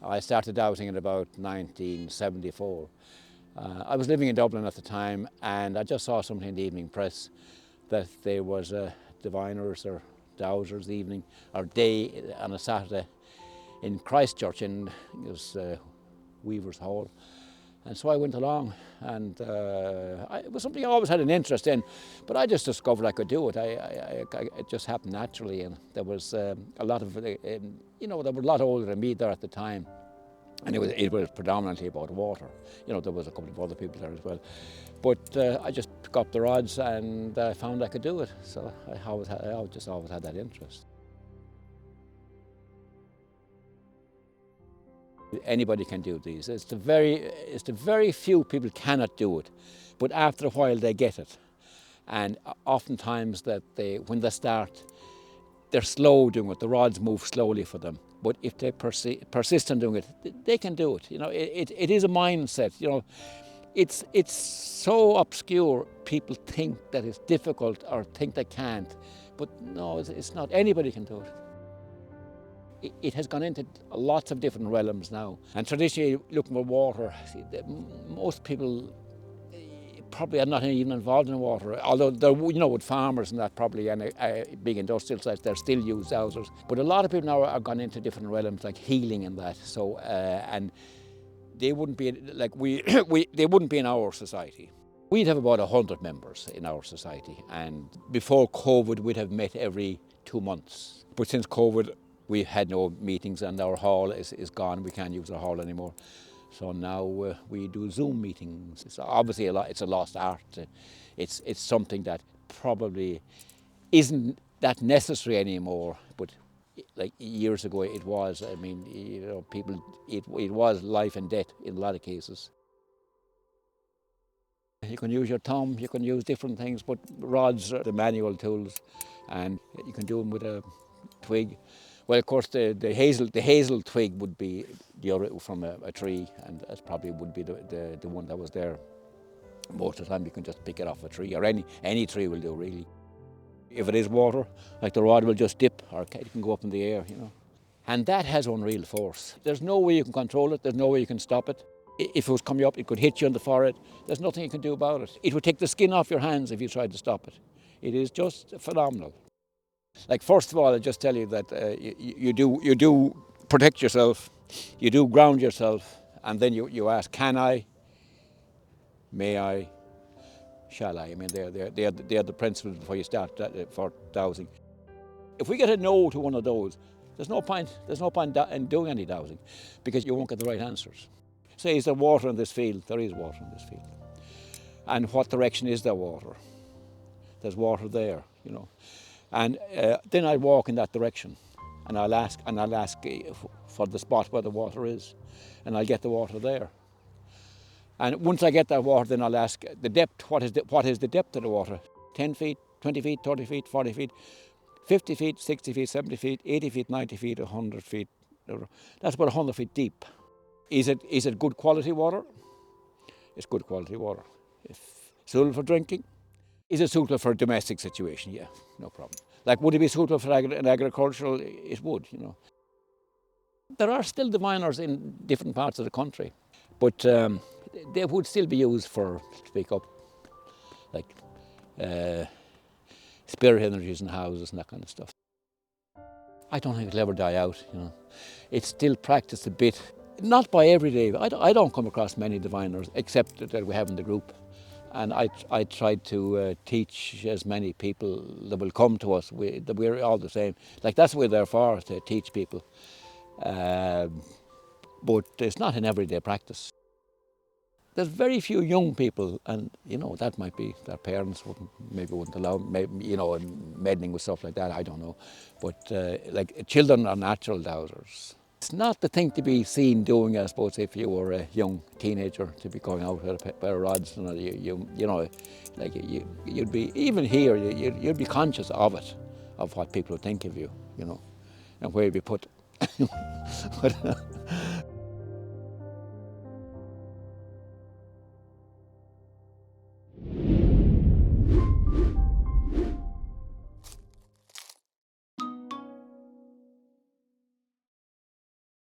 I started dowsing in about 1974. I was living in Dublin at the time, and I just saw something in the evening press that there was diviners or dowsers evening or day on a Saturday in Christchurch, and it was Weaver's Hall. And so I went along, and it was something I always had an interest in, but I just discovered I could do it. It just happened naturally, and there was a lot of, there were a lot older than me there at the time, and it was predominantly about water. There was a couple of other people there as well, but I just picked up the rods and found I could do it. So I just always had that interest. Anybody can do these. It's the very few people cannot do it, but after a while they get it. And oftentimes when they start, they're slow doing it. The rods move slowly for them. But if they persist in doing it, they can do it. It is a mindset. It's so obscure. People think that it's difficult or think they can't, but no, it's not. Anybody can do it. It has gone into lots of different realms now. And traditionally, looking for water, most people probably are not even involved in water. Although, with farmers and that probably, and big industrial sites, they're still use dowsers. But a lot of people now are gone into different realms like healing and that. So, and they wouldn't be like they wouldn't be in our society. We'd have about 100 members in our society, and before COVID, we'd have met every 2 months. But since COVID, we had no meetings, and our hall is gone. We can't use our hall anymore. So now we do Zoom meetings. It's obviously it's a lost art. It's something that probably isn't that necessary anymore. But like years ago, it was. I mean, people. It was life and death in a lot of cases. You can use your thumb. You can use different things, but rods are the manual tools, and you can do them with a twig. Well, of course, the hazel twig would be from a tree, and that probably would be the one that was there. Most of the time, you can just pick it off a tree, or any tree will do, really. If it is water, like the rod will just dip, or it can go up in the air, And that has unreal force. There's no way you can control it. There's no way you can stop it. If it was coming up, it could hit you on the forehead. There's nothing you can do about it. It would take the skin off your hands if you tried to stop it. It is just phenomenal. Like, first of all, I just tell you that you do protect yourself, you do ground yourself, and then you ask, can I, may I, shall I? I mean, they're the principles before you start for dowsing. If we get a no to one of those, there's no point in doing any dowsing, because you won't get the right answers. Say, is there water in this field? There is water in this field. And what direction is there water? There's water there, And then I walk in that direction, and I'll ask for the spot where the water is, and I'll get the water there. And once I get that water, then I'll ask the depth. What is the depth of the water? 10 feet, 20 feet, 30 feet, 40 feet, 50 feet, 60 feet, 70 feet, 80 feet, 90 feet, 100 feet. That's about 100 feet deep. Is it good quality water? It's good quality water. It's suitable for drinking. Is it suitable for a domestic situation? Yeah, no problem. Like, would it be suitable for an agricultural? It would, There are still diviners in different parts of the country, but they would still be used for, speak up, like spirit energies in houses and that kind of stuff. I don't think it'll ever die out, It's still practiced a bit, not by every day. I don't come across many diviners, except that we have in the group. And I try to teach as many people that will come to us, that we're all the same. Like, that's what we're there for, to teach people. But it's not an everyday practice. There's very few young people, and that might be their parents wouldn't allow, meddling with stuff like that, I don't know. But like, children are natural dowsers. It's not the thing to be seen doing, I suppose, if you were a young teenager, to be going out with a pair of rods. You'd be, even here, you'd be conscious of it, of what people would think of you, and where you'd be put. But